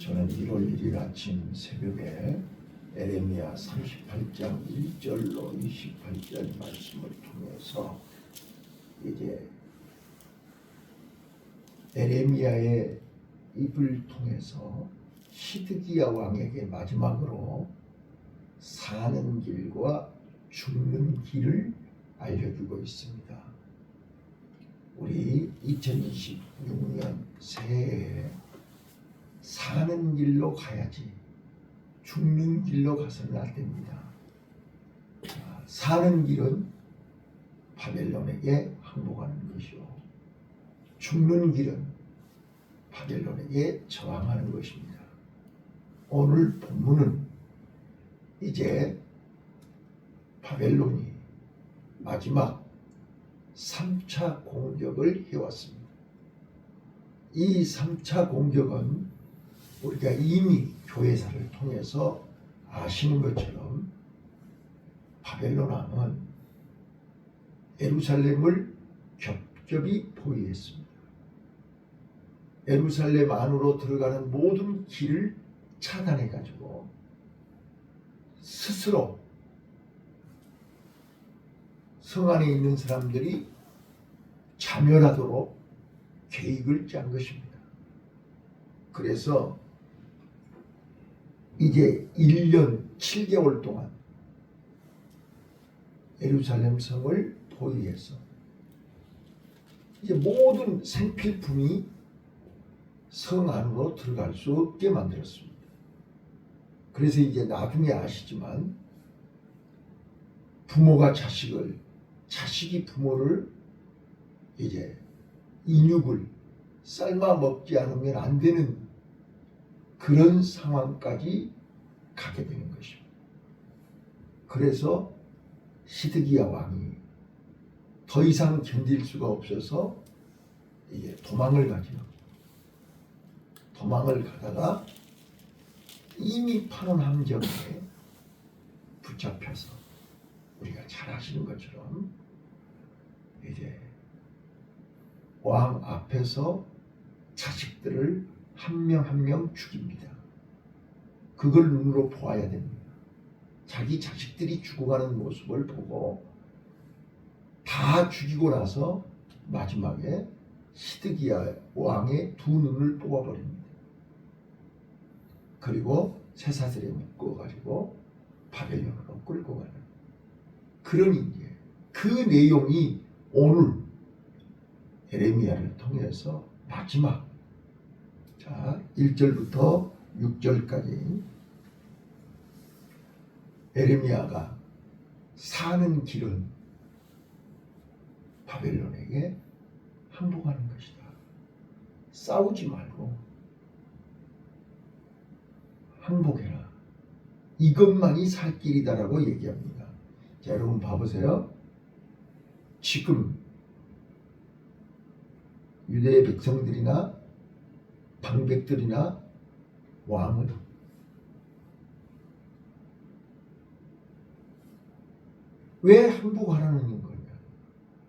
저는 1월 1일 아침 새벽에 에레미야 38장 1절로 28절 말씀을 통해서 이제 에레미야의 입을 통해서 시드기야 왕에게 마지막으로 사는 길과 죽는 길을 알려주고 있습니다. 우리 2026년 새해에 사는 길로 가야지 죽는 길로 가서는 안 됩니다. 사는 길은 바벨론에게 항복하는 것이요, 죽는 길은 바벨론에게 저항하는 것입니다. 오늘 본문은 이제 바벨론이 마지막 3차 공격을 해왔습니다. 이 3차 공격은 우리가 이미 교회사를 통해서 아시는 것처럼 바벨론 왕은 예루살렘을 겹겹이 포위했습니다. 예루살렘 안으로 들어가는 모든 길을 차단해가지고 스스로 성 안에 있는 사람들이 자멸하도록 계획을 짠 것입니다. 그래서 이제 1년 7개월 동안 예루살렘 성을 포위해서 이제 모든 생필품이 성 안으로 들어갈 수 없게 만들었습니다. 그래서 이제 나중에 아시지만 부모가 자식을, 자식이 부모를 이제 인육을 삶아 먹지 않으면 안 되는 그런 상황까지 가게 되는 것입니다. 그래서 시드기야 왕이 더 이상 견딜 수가 없어서 이제 도망을 가죠. 도망을 가다가 이미 파놓은 함정에 붙잡혀서 우리가 잘 아시는 것처럼 이제 왕 앞에서 자식들을 한 명 한 명 죽입니다. 그걸 눈으로 보아야 됩니다. 자기 자식들이 죽어가는 모습을 보고 다 죽이고 나서 마지막에 시드기야 왕의 두 눈을 뽑아버립니다. 그리고 쇠사슬에 묶어가지고 바벨론으로 끌고 가는 그런 이제 그 내용이 오늘 에레미야를 통해서 마지막 1절부터 6절까지 에레미야가 사는 길은 바벨론에게 항복하는 것이다. 싸우지 말고 항복해라. 이것만이 살 길이다라고 얘기합니다. 자, 여러분 봐보세요. 지금 유대의 백성들이나 방백들이나 왕은 왜 항복하라는 거냐?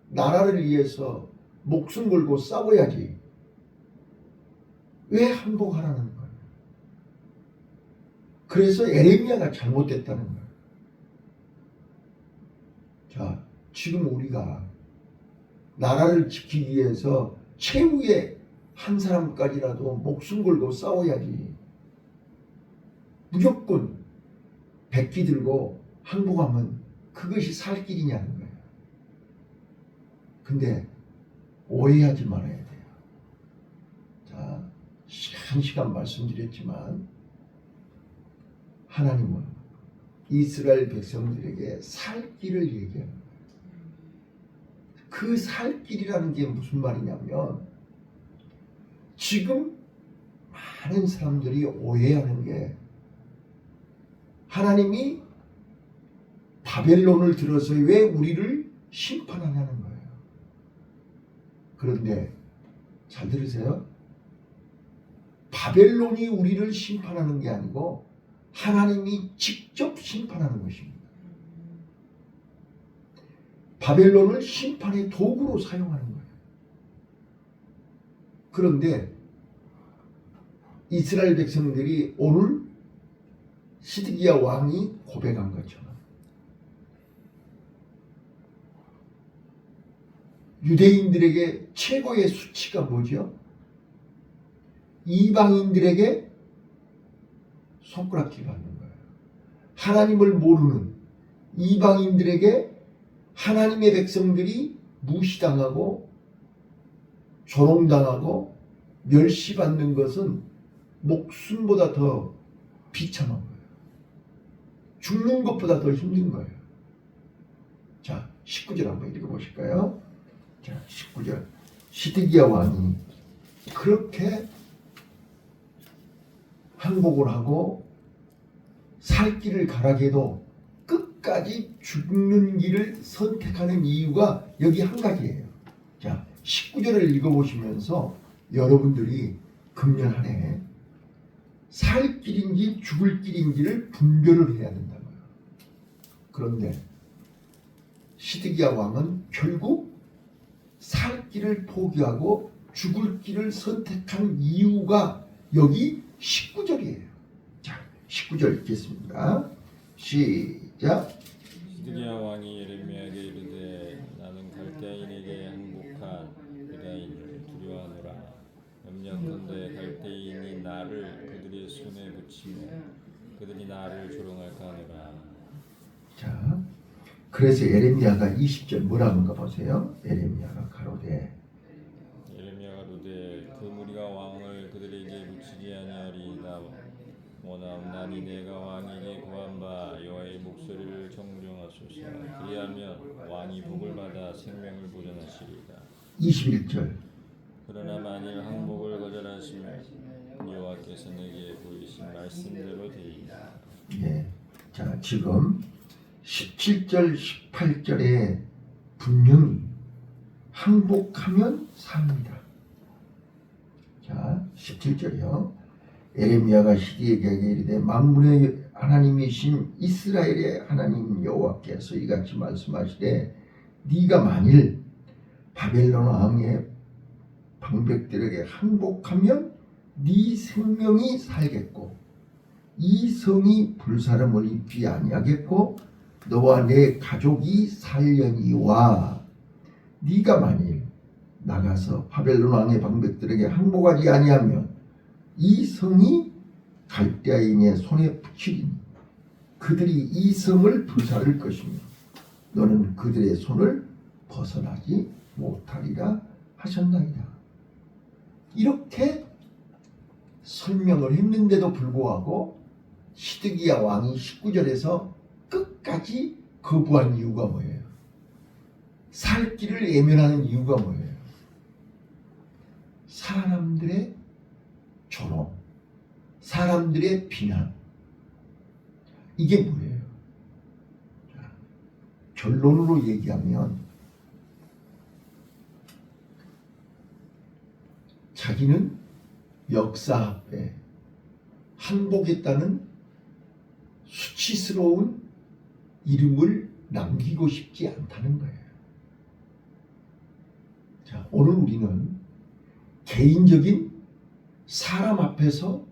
나라를 위해서 목숨 걸고 싸워야지. 왜 항복하라는 거냐? 그래서 에레미야가 잘못됐다는 거야. 자, 지금 우리가 나라를 지키기 위해서 최후의 한 사람까지라도 목숨 걸고 싸워야지. 무조건 백기 들고 항복하면 그것이 살 길이냐는 거예요. 근데 오해하지 말아야 돼요. 자, 한 시간 말씀드렸지만 하나님은 이스라엘 백성들에게 살 길을 얘기하는 거예요. 그 살 길이라는 게 무슨 말이냐면 지금 많은 사람들이 오해하는 게 하나님이 바벨론을 들어서 왜 우리를 심판하냐는 거예요. 그런데 잘 들으세요. 바벨론이 우리를 심판하는 게 아니고 하나님이 직접 심판하는 것입니다. 바벨론을 심판의 도구로 사용하는 거예요. 그런데 이스라엘 백성들이 오늘 시드기야 왕이 고백한 것처럼 유대인들에게 최고의 수치가 뭐죠? 이방인들에게 손가락질 받는 거예요. 하나님을 모르는 이방인들에게 하나님의 백성들이 무시당하고 조롱당하고 멸시받는 것은 목숨보다 더 비참한 거예요. 죽는 것보다 더 힘든 거예요. 자, 19절 한번 읽어보실까요? 자, 19절. 시드기야 왕이 그렇게 항복을 하고 살 길을 가라게도 끝까지 죽는 길을 선택하는 이유가 여기 한 가지예요. 자, 19절을 읽어보시면서 여러분들이 금년 한 해 살 길인지 죽을 길인지를 분별을 해야 된다고요. 그런데 시드기야 왕은 결국 살 길을 포기하고 죽을 길을 선택한 이유가 여기 19절이에요. 자, 19절 읽겠습니다. 시작. 시드기야 왕이 예레미야에게 이르되 나는 갈대인에게 항복한 유다인을 두려워하노라. 염려컨대 갈대인이 나를 그들의 손에 붙이면 그들이 나를 조롱할까 하노라. 자, 그래서 예레미야가 20절 뭐라는가 보세요. 예레미야가 가로되 그 무리가 왕을 그들에게 붙이지 아니하리이다. 원하옵나니 내가 왕에게 구한 바 여호와의 목소리를 정정하소서. 그리하면 왕이 복을 받아 생명을 보존하시리이다. 21절. 그러나 만일 항복을 거절하시면 여호와께서 내게 보이신 말씀대로 되리이다. 예. 자, 지금 17절, 18절에 분명히 항복하면 삽니다. 자, 17절이요. 예레미야가 시드기야에게 이르되 만군의 하나님이신 이스라엘의 하나님 여호와께서 이같이 말씀하시되 네가 만일 바벨론 왕의 방백들에게 항복하면 네 생명이 살겠고 이 성이 불사름을 입지 아니하겠고 너와 내 가족이 살려니와 네가 만일 나가서 바벨론 왕의 방백들에게 항복하지 아니하면 이 성이 갈대아인의 손에 붙이리니 그들이 이 성을 불사를 것이며 너는 그들의 손을 벗어나지 못하리라 하셨나이다. 이렇게 설명을 했는데도 불구하고 시드기야 왕이 19절에서 끝까지 거부한 이유가 뭐예요? 살 길을 외면하는 이유가 뭐예요? 사람들의 조롱, 사람들의 비난. 이게 뭐예요? 자, 결론으로 얘기하면 자기는 역사 앞에 항복했다는 수치스러운 이름을 남기고 싶지 않다는 거예요. 자, 오늘 우리는 개인적인 사람 앞에서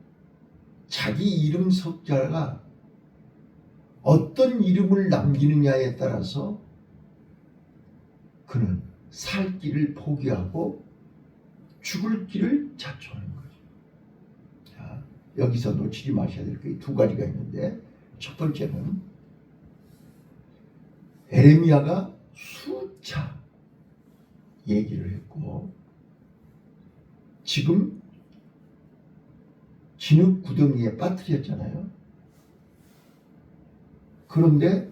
자기 이름 석자가 어떤 이름을 남기느냐에 따라서 그는 살 길을 포기하고 죽을 길을 자초하는 거죠. 자, 여기서 놓치지 마셔야 될 게 두 가지가 있는데 첫 번째는 에레미야가 수차 얘기를 했고 지금 진흙 구덩이에 빠뜨렸잖아요. 그런데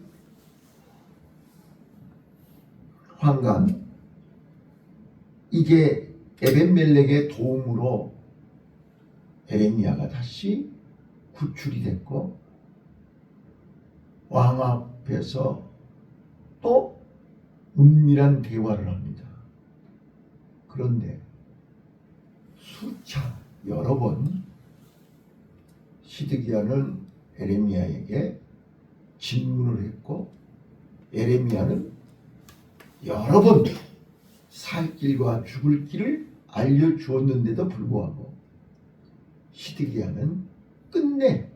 황간 이게 에벤멜렉의 도움으로 에레미야가 다시 구출이 됐고 왕 앞에서 또 은밀한 대화를 합니다. 그런데 수차 여러 번 시드기야는 에레미야에게 질문을 했고 에레미야는 여러 번 살 길과 죽을 길을 알려주었는데도 불구하고 시드기야는 끝내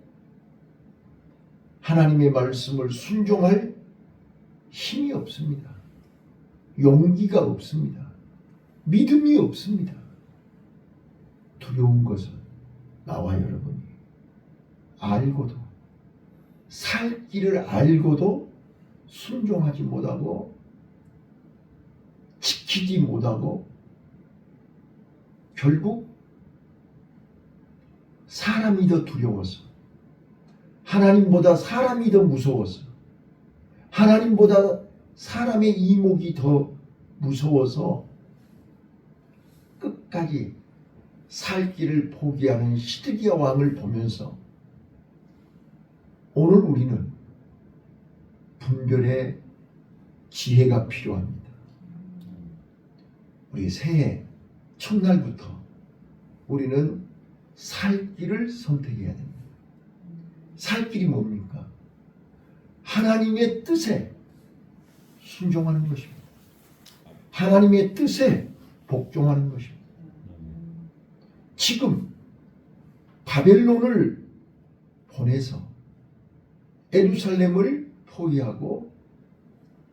하나님의 말씀을 순종할 힘이 없습니다. 용기가 없습니다. 믿음이 없습니다. 두려운 것은 나와 여러분이 알고도 살 길을 알고도 순종하지 못하고 지키지 못하고 결국 사람이 더 두려워서 하나님보다 사람이 더 무서워서 하나님보다 사람의 이목이 더 무서워서 끝까지 살 길을 포기하는 시드기야 왕을 보면서 오늘 우리는 분별의 지혜가 필요합니다. 우리 새해 첫날부터 우리는 살 길을 선택해야 됩니다. 살 길이 뭡니까? 하나님의 뜻에 순종하는 것입니다. 하나님의 뜻에 복종하는 것입니다. 지금 바벨론을 보내서 예루살렘을 포위하고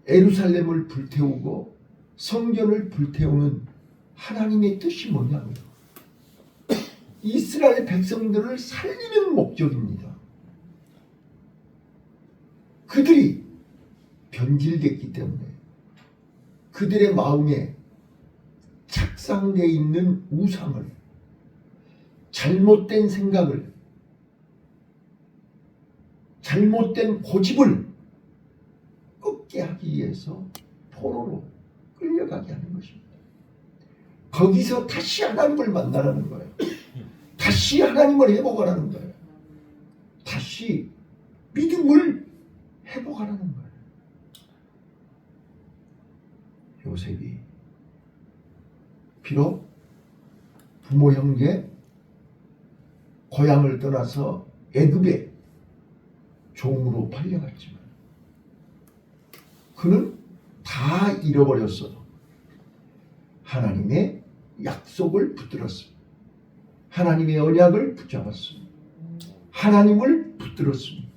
예루살렘을 불태우고 성전을 불태우는 하나님의 뜻이 뭐냐고요? 이스라엘 백성들을 살리는 목적입니다. 그들이 변질됐기 때문에 그들의 마음에 착상되어 있는 우상을, 잘못된 생각을, 잘못된 고집을 꺾게 하기 위해서 포로로 끌려가게 하는 것입니다. 거기서 다시 하나님을 만나라는 거예요. 다시 하나님을 회복하라는 거예요. 다시 믿음을 회복하라는 거예요. 요셉이 비록 부모 형제 고향을 떠나서 애굽에 종으로 팔려갔지만 그는 다 잃어버렸어도 하나님의 약속을 붙들었습니다. 하나님의 언약을 붙잡았습니다. 하나님을 붙들었습니다.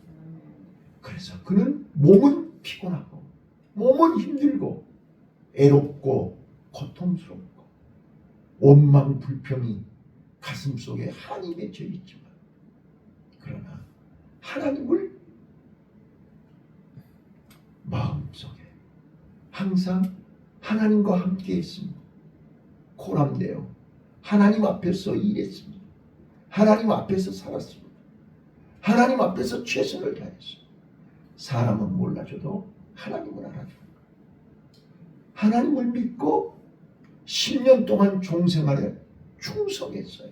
그래서 그는 몸은 피곤하고 몸은 힘들고 애롭고 고통스럽고 원망 불평이 가슴속에 한이 맺혀 있지만 그러나 하나님을 마음속에 항상 하나님과 함께 했습니다. 코람되어 하나님 앞에서 일했습니다. 하나님 앞에서 살았습니다. 하나님 앞에서 최선을 다했습니다. 사람은 몰라줘도 하나님을 알아줍니다. 하나님을 믿고 10년 동안 종생활에 충성했어요.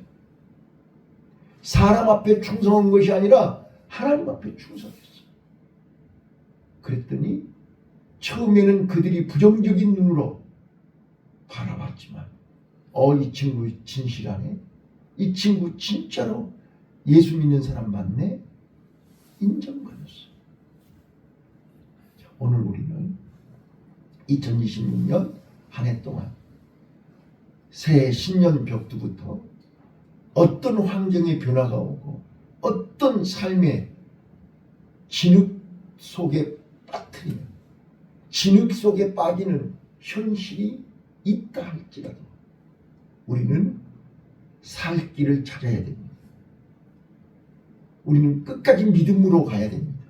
사람 앞에 충성한 것이 아니라 하나님 앞에 충성했어요. 그랬더니 처음에는 그들이 부정적인 눈으로 바라봤지만 이 친구 진실하네. 이 친구 진짜로 예수 믿는 사람 맞네. 인정받았어요. 오늘 우리는 2026년 한 해 동안 새해 신년 벽두부터 어떤 환경의 변화가 오고 어떤 삶의 진흙 속에 빠뜨리는 진흙 속에 빠지는 현실이 있다 할지라도 우리는 살 길을 찾아야 됩니다. 우리는 끝까지 믿음으로 가야 됩니다.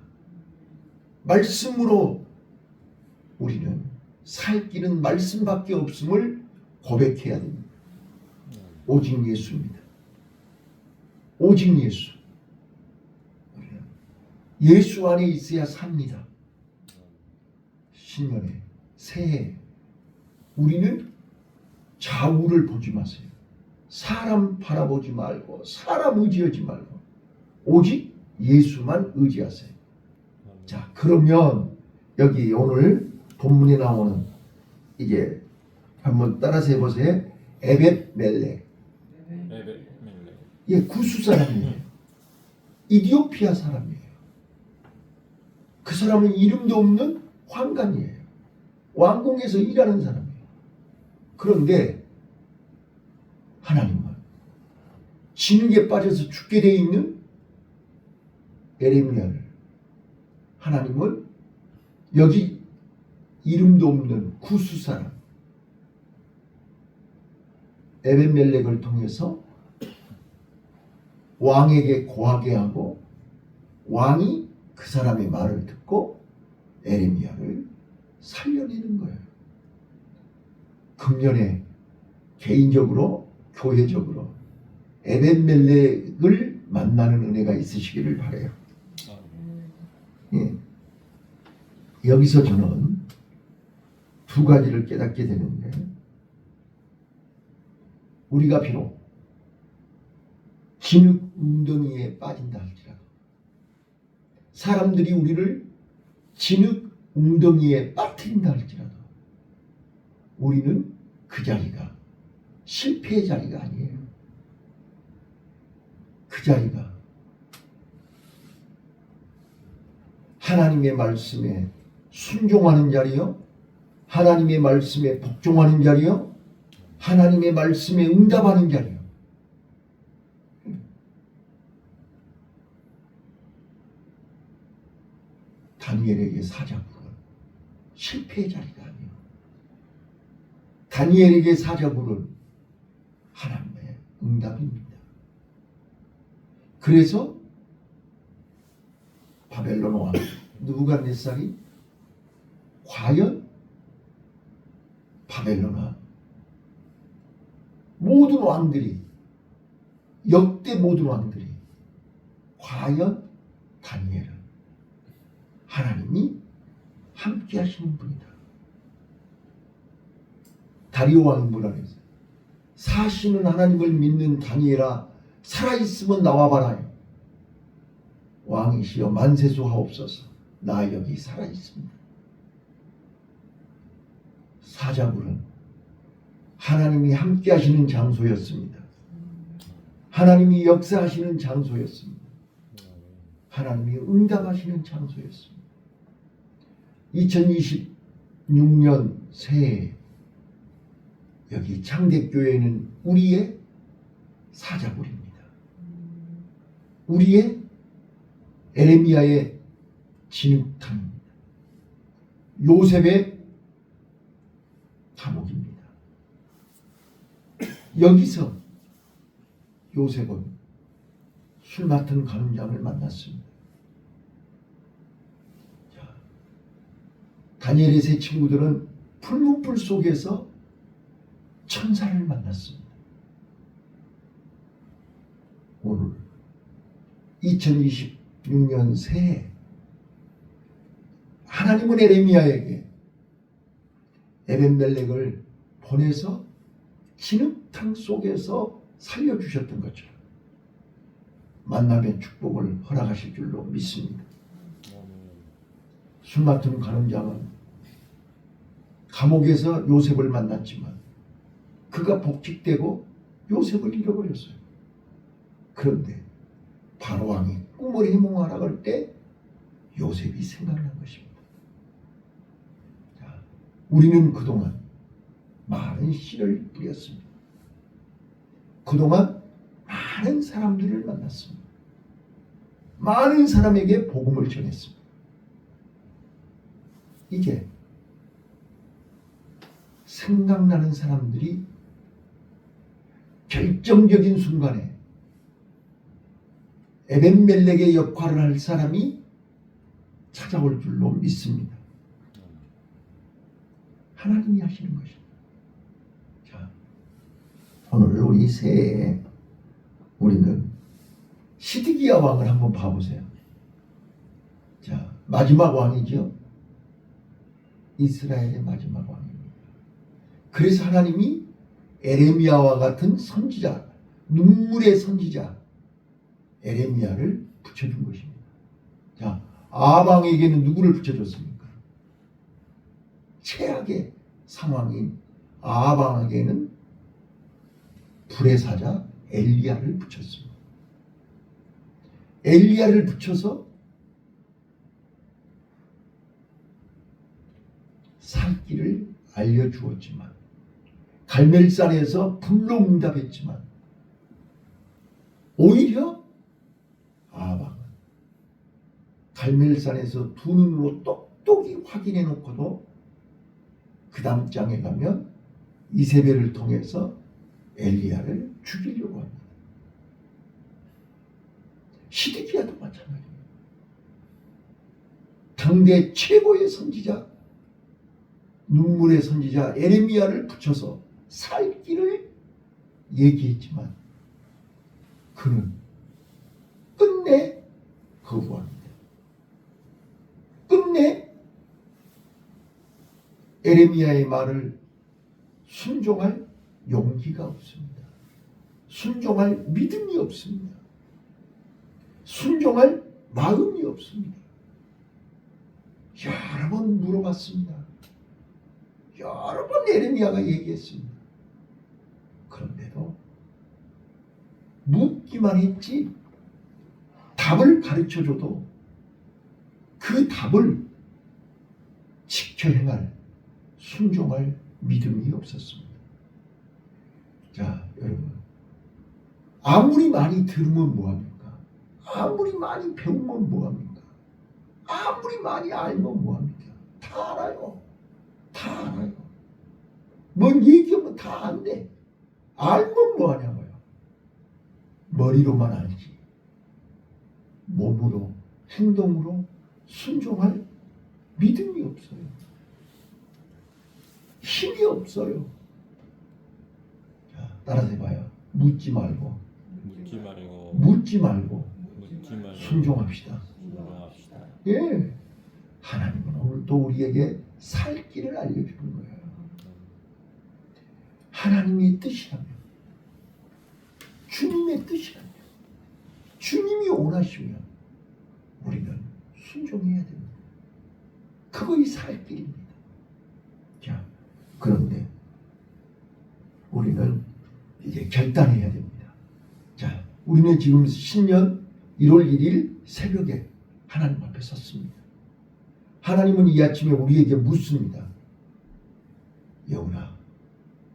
말씀으로 우리는 살 길은 말씀밖에 없음을 고백해야 됩니다. 오직 예수입니다. 오직 예수. 예수 안에 있어야 삽니다. 신년에 새해 우리는 좌우를 보지 마세요. 사람 바라보지 말고 사람 의지하지 말고 오직 예수만 의지하세요. 자, 그러면 여기 오늘 본문에 나오는 이제 한번 따라서 해보세요. 에벳멜렉. 예, 구수 사람이에요. 이디오피아 사람이에요. 그 사람은 이름도 없는 환관이에요. 왕궁에서 일하는 사람이에요. 그런데 하나님은 진흙에 빠져서 죽게 돼 있는 에레미야를 하나님은 여기 이름도 없는 구스 사람 에벤멜렉을 통해서 왕에게 고하게 하고 왕이 그 사람의 말을 듣고 에레미야를 살려내는 거예요. 금년에 개인적으로 교회적으로 에벤멜렉을 만나는 은혜가 있으시기를 바라요. 예. 여기서 저는 두 가지를 깨닫게 되는데, 우리가 비록 진흙 웅덩이에 빠진다 할지라도, 사람들이 우리를 진흙 웅덩이에 빠뜨린다 할지라도, 우리는 그 자리가 실패의 자리가 아니에요. 그 자리가 하나님의 말씀에 순종하는 자리요, 하나님의 말씀에 복종하는 자리요, 하나님의 말씀에 응답하는 자리요. 다니엘에게 사자굴은 실패의 자리가 아니에요. 다니엘에게 사자굴은 하나님의 응답입니다. 그래서 바벨론 왕 느부갓네살이 과연 바벨론 왕 모든 왕들이, 역대 모든 왕들이 과연 다니엘은 하나님이 함께 하시는 분이다. 다리오 왕이 뭐라 그랬어요? 사시는 하나님을 믿는 다니엘아, 살아있으면 나와봐라요. 왕이시여 만세수하옵소서. 나 여기 살아있습니다. 사자굴은 하나님이 함께 하시는 장소였습니다. 하나님이 역사하시는 장소였습니다. 하나님이 응답하시는 장소였습니다. 2026년 새해 여기 창대교회는 우리의 사자굴입니다. 우리의 에레미야의 진흙탕입니다. 요셉의 감옥입니다. 여기서 요셉은 술 맡은 간음장을 만났습니다. 자, 다니엘의 세 친구들은 풀무불 속에서 천사를 만났습니다. 오늘 2026년 새해 하나님은 에레미야에게 에벤멜렉을 보내서 진흙탕 속에서 살려주셨던 것처럼 만남의 축복을 허락하실 줄로 믿습니다. 술 맡은 간음장은 감옥에서 요셉을 만났지만 그가 복직되고 요셉을 잃어버렸어요. 그런데 바로 왕이 꿈을 해몽하라 할 때 요셉이 생각난 것입니다. 자, 우리는 그동안 많은 씨를 뿌렸습니다. 그동안 많은 사람들을 만났습니다. 많은 사람에게 복음을 전했습니다. 이제 생각나는 사람들이 결정적인 순간에 에벤멜렉의 역할을 할 사람이 찾아올 줄로 믿습니다. 하나님이 하시는 것입니다. 자, 오늘 우리 새해에 우리는 시드기야 왕을 한번 봐보세요. 자, 마지막 왕이죠. 이스라엘의 마지막 왕입니다. 그래서 하나님이 에레미야와 같은 선지자, 눈물의 선지자 에레미야를 붙여준 것입니다. 자, 아방에게는 누구를 붙여줬습니까? 최악의 상황인 아방에게는 불의 사자 엘리야를 붙였습니다. 엘리야를 붙여서 살 길을 알려주었지만 갈멜산에서 불로 응답했지만 오히려 아방은 갈멜산에서 두 눈으로 똑똑히 확인해 놓고도 그 다음 장에 가면 이세벨을 통해서 엘리야를 죽이려고 합니다. 시드기야도 마찬가지입니다. 당대 최고의 선지자, 눈물의 선지자 에레미야를 붙여서 살 길을 얘기했지만 그는 끝내 거부합니다. 끝내 에레미야의 말을 순종할 용기가 없습니다. 순종할 믿음이 없습니다. 순종할 마음이 없습니다. 여러 번 물어봤습니다. 여러 번 에레미야가 얘기했습니다. 그런데도 묻기만 했지 답을 가르쳐줘도 그 답을 지켜 행할 순종할 믿음이 없었습니다. 자, 여러분, 아무리 많이 들으면 뭐합니까? 아무리 많이 배우면 뭐합니까? 아무리 많이 알면 뭐합니까? 다 알아요. 다 알아요. 뭔 얘기하면 다 안돼. 알면 뭐하냐고요. 머리로만 알지 몸으로 행동으로 순종할 믿음이 없어요. 힘이 없어요. 자, 따라서 해봐요. 묻지 말고 순종합시다. 예, 하나님은 오늘 또 우리에게 살 길을 알려주는 거예요. 하나님의 뜻이라면, 주님의 뜻이라면, 주님이 원하시면 우리는 순종해야 됩니다. 그것이 살 길입니다. 자, 그런데 우리는 이제 결단해야 됩니다. 자, 우리는 지금 신년 1월 1일 새벽에 하나님 앞에 섰습니다. 하나님은 이 아침에 우리에게 묻습니다. 여우나,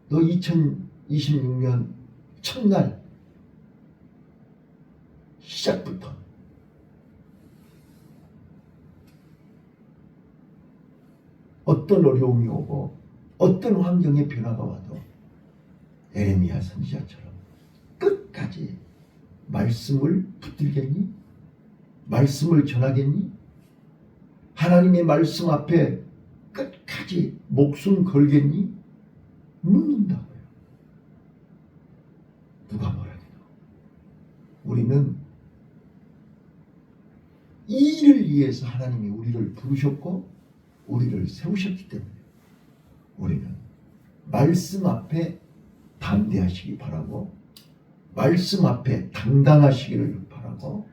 너 2026년 첫날 시작부터 어떤 어려움이 오고 어떤 환경의 변화가 와도 에레미야 선지자처럼 끝까지 말씀을 붙들겠니? 말씀을 전하겠니? 하나님의 말씀 앞에 끝까지 목숨 걸겠니? 묻는다고요. 누가 뭐라 해도 우리는 이 일을 위해서 하나님이 우리를 부르셨고 우리를 세우셨기 때문에 우리는 말씀 앞에 담대하시기 바라고 말씀 앞에 당당하시기를 바라고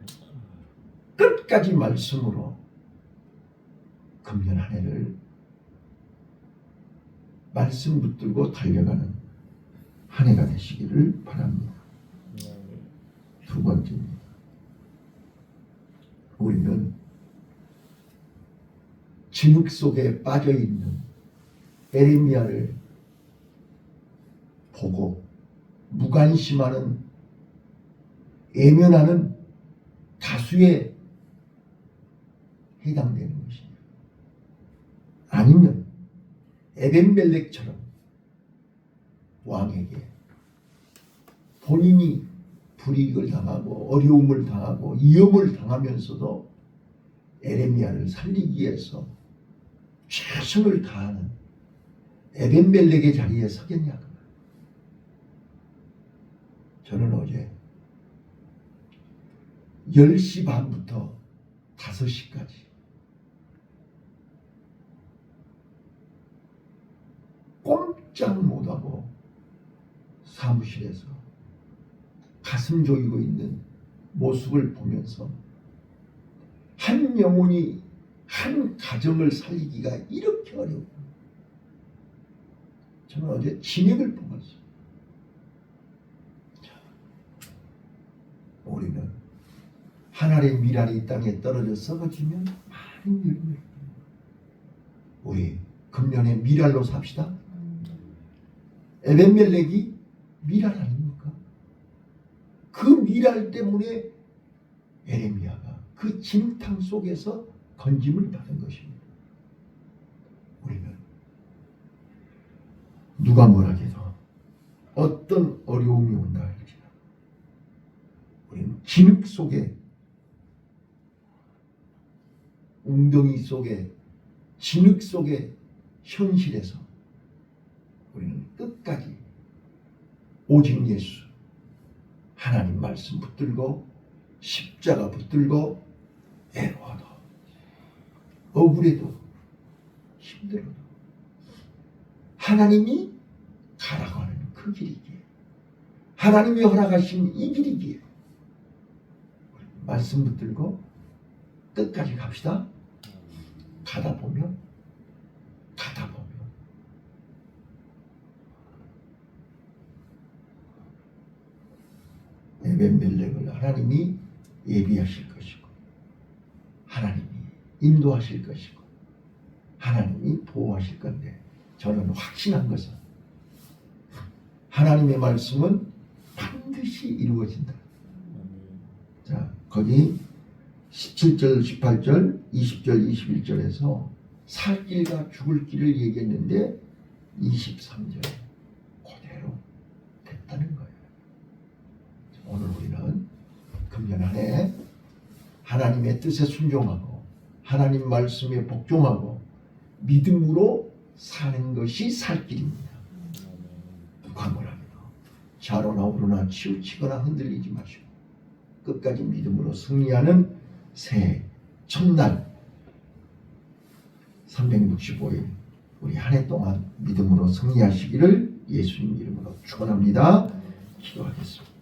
끝까지 말씀으로 금년 한 해를 말씀 붙들고 달려가는 한 해가 되시기를 바랍니다. 두 번째입니다. 우리는 진흙 속에 빠져있는 에레미야를 보고 무관심하는 애면하는 다수에 해당되는 것입니다. 아니면 에벤멜렉처럼 왕에게 본인이 불이익을 당하고 어려움을 당하고 위험을 당하면서도 에레미야를 살리기 위해서 최선을 다하는 에벤멜렉의 자리에 서겠냐. 저는 어제 10시 반부터 5시까지 꼼짝 못하고 사무실에서 가슴 조이고 있는 모습을 보면서 한 영혼이 한 가정을 살리기가 이렇게 어려워요. 저는 어제 진액을 뽑았어요. 우리는 한 알의 밀알이 땅에 떨어져 썩어지면 많은 열매를 우리 금년에 밀알로 삽시다. 에벤멜렉이 밀알 아닙니까? 그 미랄 때문에 에레미야가 그 진흙탕 속에서 건짐을 받은 것입니다. 우리는 누가 뭐라 해도 어떤 어려움이 온다 할지라 우리는 진흙 속에, 웅덩이 속에, 진흙 속에 현실에서 우리는 끝까지 오직 예수, 하나님 말씀 붙들고 십자가 붙들고 애로워도 억울해도 힘들어도 하나님이 가라고 하는 그 길이기에, 하나님이 허락하신 이 길이기에 말씀 붙들고 끝까지 갑시다. 가다 보면 에벤멜렉을 하나님이 예비하실 것이고, 하나님이 인도하실 것이고, 하나님이 보호하실 건데, 저는 확신한 것은 하나님의 말씀은 반드시 이루어진다. 자, 거기 17절, 18절, 20절, 21절에서 살 길과 죽을 길을 얘기했는데 23절 그대로 됐다는 거예요. 오늘 우리는 금년 한 해 하나님의 뜻에 순종하고 하나님 말씀에 복종하고 믿음으로 사는 것이 살 길입니다. 광고랍니다. 좌로나 우로나 치우치거나 흔들리지 마시고 끝까지 믿음으로 승리하는 새해 첫날 365일 우리 한 해 동안 믿음으로 승리하시기를 예수님 이름으로 축원합니다. 기도하겠습니다.